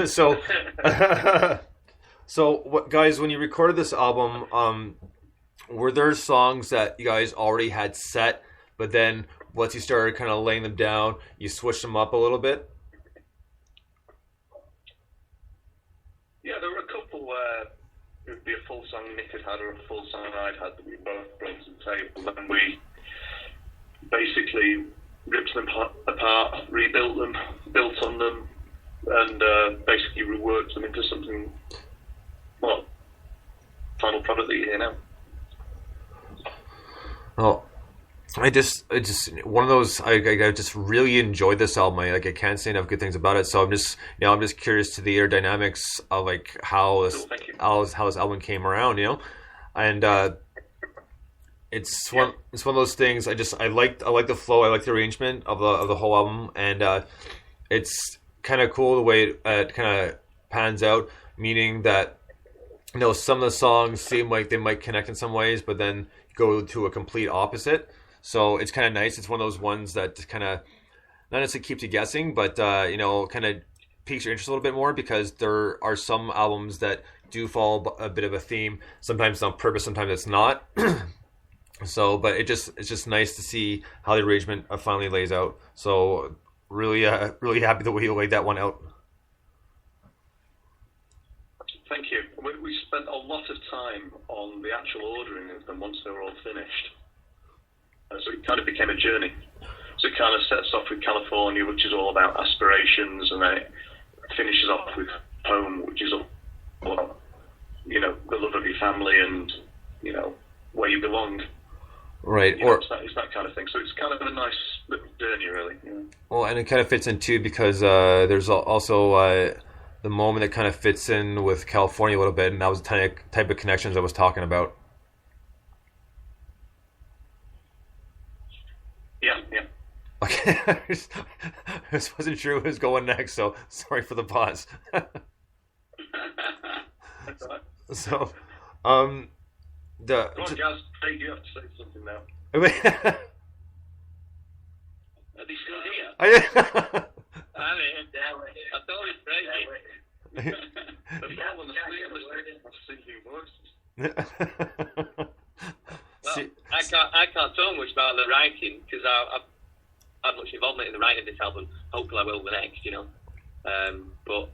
So, so what, guys? When you recorded this album, were there songs that you guys already had set, but then once you started kind of laying them down, you switched them up a little bit? Yeah, there were a couple where it would be a full song Nick had or a full song I'd had that we both brought to the table, and we basically ripped them apart, rebuilt them, built on them, and basically reworked them into something, well, final product that you hear now. Oh, I just one of those. I just really enjoyed this album. I can't say enough good things about it. So I'm just curious to the aerodynamics of like how this how this album came around. And it's one of those things. I like the flow. I like the arrangement of the whole album, and it's kind of cool the way it kind of pans out. Meaning that some of the songs seem like they might connect in some ways, but then go to a complete opposite. So it's kind of nice. It's one of those ones that just kind of not necessarily keeps you guessing, but kind of piques your interest a little bit more, because there are some albums that do follow a bit of a theme. Sometimes it's on purpose, sometimes it's not. So, but it's just nice to see how the arrangement finally lays out. So really happy the way you laid that one out. Thank you. We spent a lot of time on the actual ordering of them once they were all finished. So it kind of became a journey. So it kind of sets off with California, which is all about aspirations, and then it finishes off with Home, which is all about, the love of your family and, where you belong. Right. It's that kind of thing. So it's kind of a nice little journey, really. Well, and it kind of fits in too, because there's also the moment that kind of fits in with California a little bit, and that was the type of connections I was talking about. Yeah. Okay, I just wasn't sure who was going next, so sorry for the pause. That's all right. So, Come on, Jazz. Hey, you have to say something now. Are they still here? I'm in. I thought it's crazy. They've fallen asleep listening to singing voices. Well, I can't talk much about the writing, because I've had much involvement in the writing of this album. Hopefully I will the next, But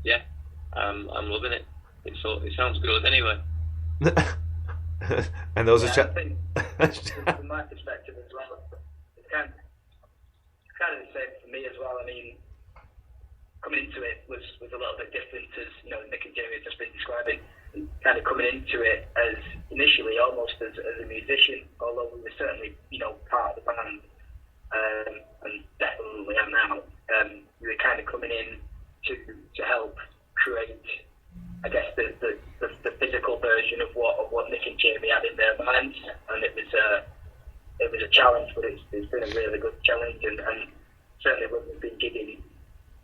yeah, I'm loving it. It sounds good anyway. And those I are think from my perspective as well, it's kind of the same for me as well. I mean, coming into it was a little bit different, as Nick and Jamie have just been describing. Kind of coming into it as initially almost as a musician, although we were certainly part of the band, and definitely am now. We were kind of coming in to help create, I guess, the physical version of what Nick and Jamie had in their minds, and it was a challenge, but it's been a really good challenge, and certainly when we've been gigging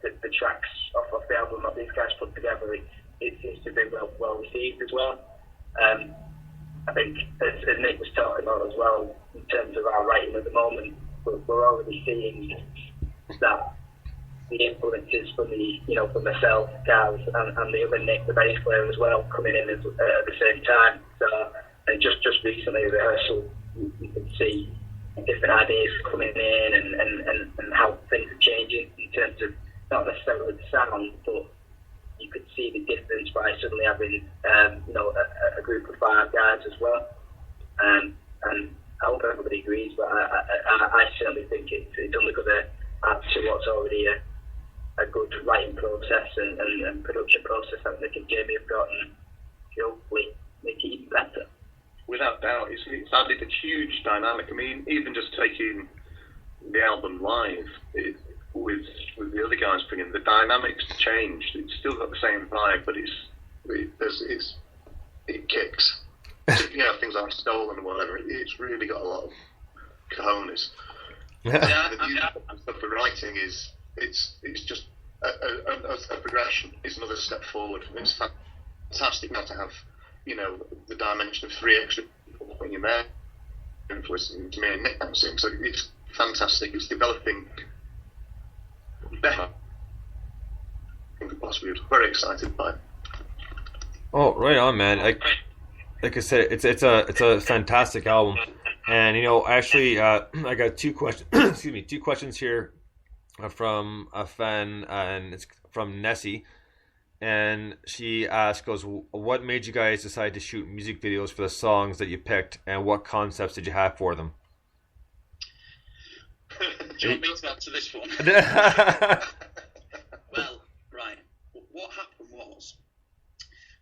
the tracks off the album that these guys put together, it seems to be well received as well. I think, as Nick was talking about as well, in terms of our writing at the moment, we're already seeing that the influences from from myself, Gaz, and the other Nick, the bass player as well, coming in at the same time. So, and just recently, rehearsal, you can see different ideas coming in, and how things are changing in terms of not necessarily the sound, but you could see the difference by suddenly having a group of 5 guys as well. And I hope everybody agrees, but I certainly think it's only going to add to what's already a good writing process and production process that Nick and Jamie have got, and hopefully make it even better. Without doubt, it's added a huge dynamic. I mean, even just taking the album live with the other guys bringing, the dynamics changed. It's still got the same vibe, but it kicks. Things aren't stolen or whatever. It's really got a lot of cojones. The music and stuff for writing it's just a progression. It's another step forward. It's fantastic now to have the dimension of 3 extra people when you're there influencing to me and Nick dancing. So it's fantastic. It's developing better. Bosswood. Very excited by it. Oh, right on, man. Like I said, it's a fantastic album, and actually, I got two questions. Excuse me, two questions here from a fan, and it's from Nessie, and she goes, "What made you guys decide to shoot music videos for the songs that you picked, and what concepts did you have for them?" Do you want me to answer this one? Well, right. What happened was,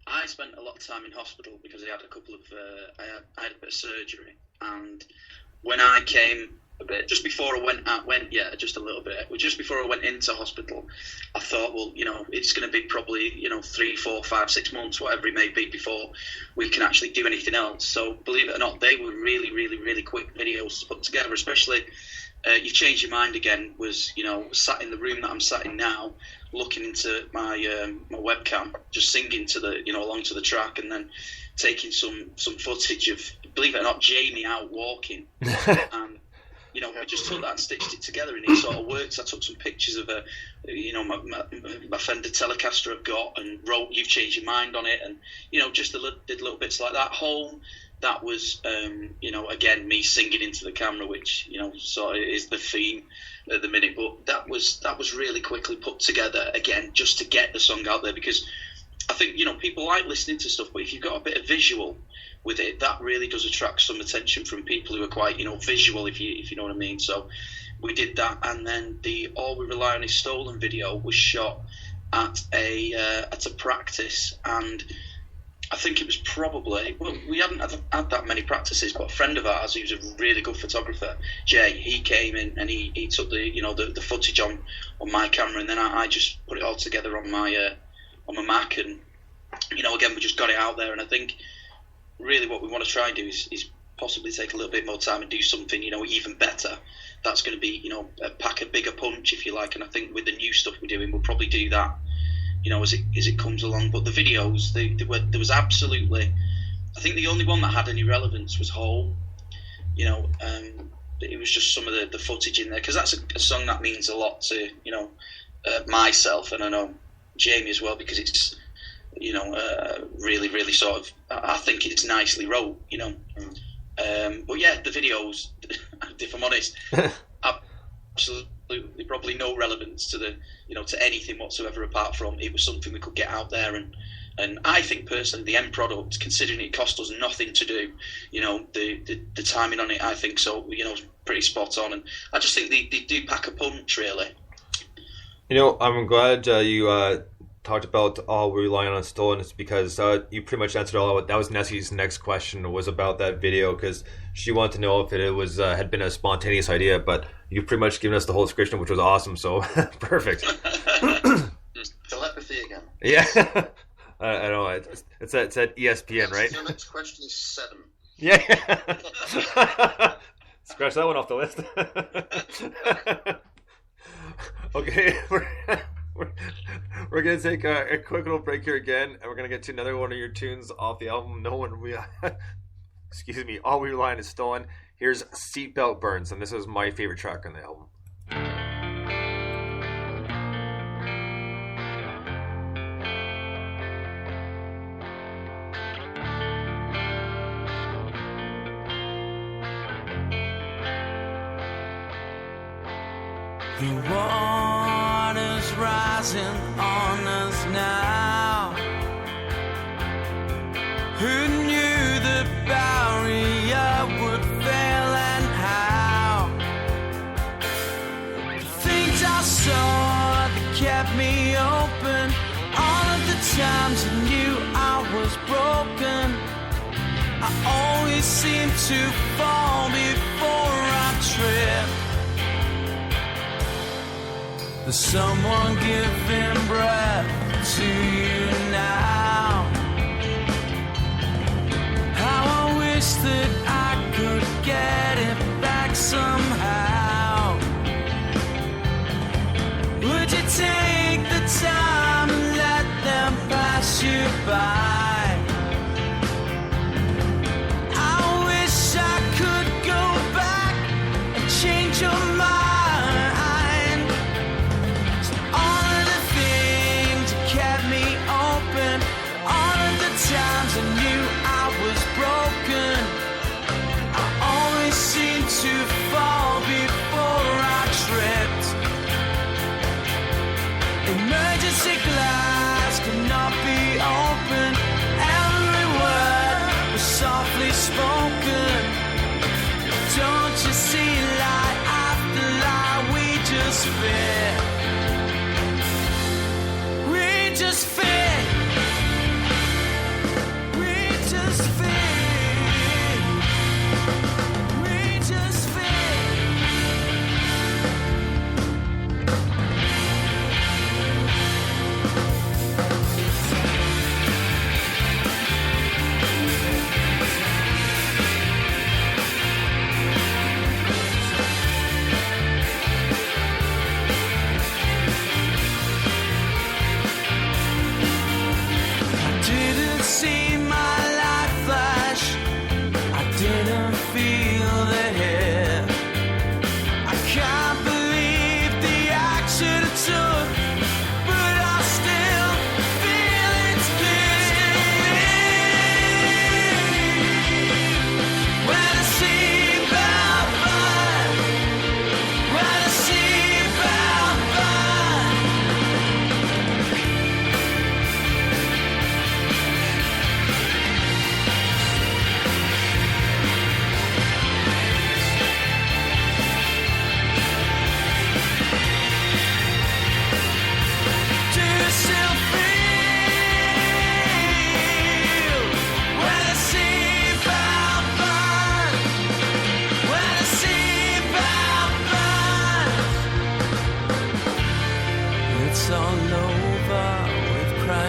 I spent a lot of time in hospital because I had a couple of I had a bit of surgery, and when I came just before I went just a little bit. Just before I went into hospital, I thought, well, it's going to be probably 3, 4, 5, 6 months, whatever it may be, before we can actually do anything else. So believe it or not, they were really, really, really quick videos to put together. Especially, You've Changed Your Mind Again was sat in the room that I'm sat in now, looking into my my webcam, just singing to the along to the track, and then taking some footage of, believe it or not, Jamie out walking. And we just took that and stitched it together, and it sort of worked. I took some pictures of my Fender Telecaster I've got, and wrote "You've Changed Your Mind" on it, and just did little bits like that. Home, that was again, me singing into the camera, which sort of is the theme at the minute. But that was really quickly put together again, just to get the song out there, because I think people like listening to stuff, but if you've got a bit of visual with it, that really does attract some attention from people who are quite visual, if you know what I mean. So we did that, and then the "All We Rely On Is Stolen" video was shot at a practice, and I think it was probably, well, we hadn't had that many practices, but a friend of ours who's a really good photographer, Jay, he came in and he took the footage on my camera, and then I just put it all together on my Mac, and again, we just got it out there. And I think really what we want to try and do is possibly take a little bit more time and do something even better. That's going to be pack a bigger punch, if you like. And I think with the new stuff we're doing, we'll probably do that as it comes along. But the videos, there was absolutely, I think the only one that had any relevance was Hole. It was just some of the footage in there, because that's a song that means a lot to myself, and I know Jamie as well, because it's really, really sort of, I think it's nicely wrote, but yeah, the videos, if I'm honest, absolutely probably no relevance to the to anything whatsoever, apart from it was something we could get out there. And I think personally the end product, considering it cost us nothing to do, the timing on it, I think so, was pretty spot on, and I just think they do pack a punch, really. I'm glad you talked about "All We Rely On Is Stolen," it's because you pretty much answered all of it. That was Nessie's next question, was about that video, because she wanted to know if it was had been a spontaneous idea, but you've pretty much given us the whole description, which was awesome, so perfect. Telepathy again. Yeah. I know, it said ESPN, right? Your next question is 7. Yeah. Scratch that one off the list. Okay, we're going to take a quick little break here again, and we're going to get to another one of your tunes off the album. Excuse me, "All We Rely On Is Stolen." Here's "Seatbelt Burns," and this is my favorite track on the album. The water's rising on us now. Who knew the barrier would fail, and how? The things I saw that kept me open, all of the times I knew I was broken, I always seem to fall before I trip. There's someone giving breath to you now. How I wish that I could get it back somehow. Would you take the time and let them pass you by? I wish I could go back and change your mind.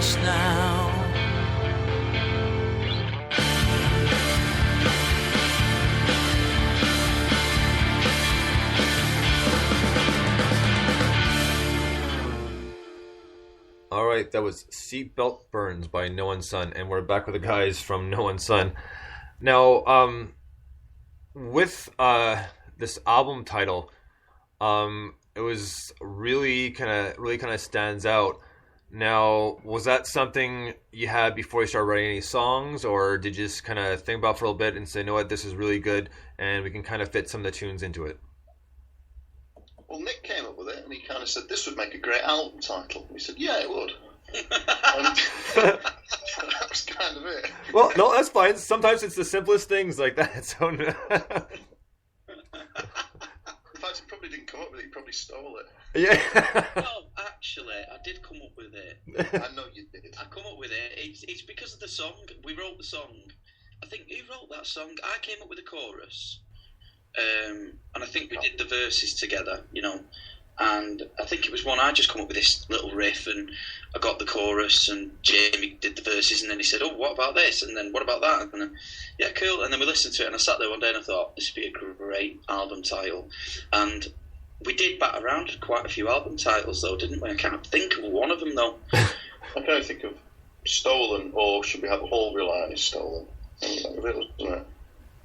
crash now. All right, that was Seatbelt Burns by No One Sun, and we're back with the guys from No One Sun. Now, with this album title, it was really kind of stands out. Now, was that something you had before you started writing any songs, or did you just kind of think about it for a little bit and say, you know what, this is really good, and we can kind of fit some of the tunes into it? Well, Nick came up with it, and he kind of said, this would make a great album title. We said, yeah, it would. And that was kind of it. Well, no, that's fine. Sometimes it's the simplest things like that. So, in fact, he probably didn't come up with it. He probably stole it. Yeah. No, actually, I did come up with it. I know you did. I come up with it. It's because of the song. We wrote the song. I think who wrote that song? I came up with the chorus. And I think we did the verses together, you know. And I think it was one I just come up with this little riff, and I got the chorus, and Jamie did the verses, and then he said, "Oh, what about this?" And then, "What about that?" And then, "Yeah, cool." And then we listened to it, and I sat there one day and I thought, this would be a great album title. And we did bat around quite a few album titles, though, didn't we? I can't think of one of them, though. I can only think of Stolen, or Should We Have All Realised Stolen? I think that was it, wasn't it?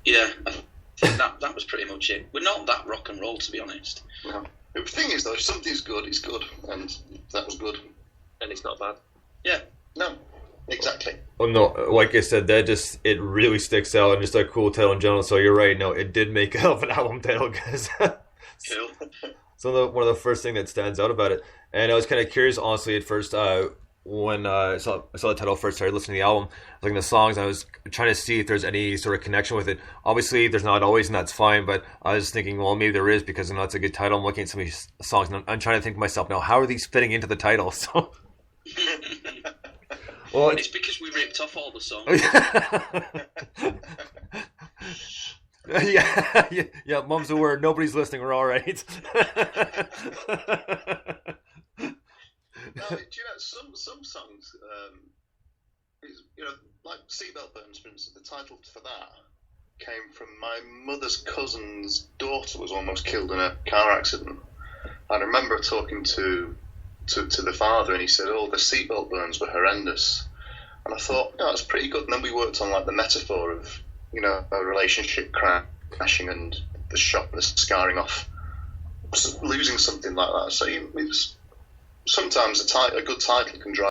Yeah, I think that was pretty much it. We're not that rock and roll, to be honest. No. The thing is, though, if something's good, it's good, and that was good. And it's not bad. Yeah. No, exactly. Well, no, like I said, it really sticks out, and just a cool title in general. So you're right. No, it did make it of an album title, because Cool. so one of the first thing that stands out about it. And I was kind of curious, honestly, at first when I saw the title first, started listening to the album, I was looking at the songs, and I was trying to see if there's any sort of connection with it. Obviously, there's not always, and that's fine. But I was thinking, well, maybe there is, because that's a good title. I'm looking at some of these songs, and I'm trying to think to myself, now, how are these fitting into the title? So. Well, it's because we ripped off all the songs. yeah, mum's a word. Nobody's listening. We're all right. No, do you know some songs? Like Seatbelt Burns, for instance. The title for that came from my mother's cousin's daughter was almost killed in a car accident. I remember talking to the father, and he said, "Oh, the seatbelt burns were horrendous." And I thought, that's pretty good. And then we worked on like the metaphor of, a relationship crashing and the shock, the scarring off, losing something like that. So sometimes a good title can drive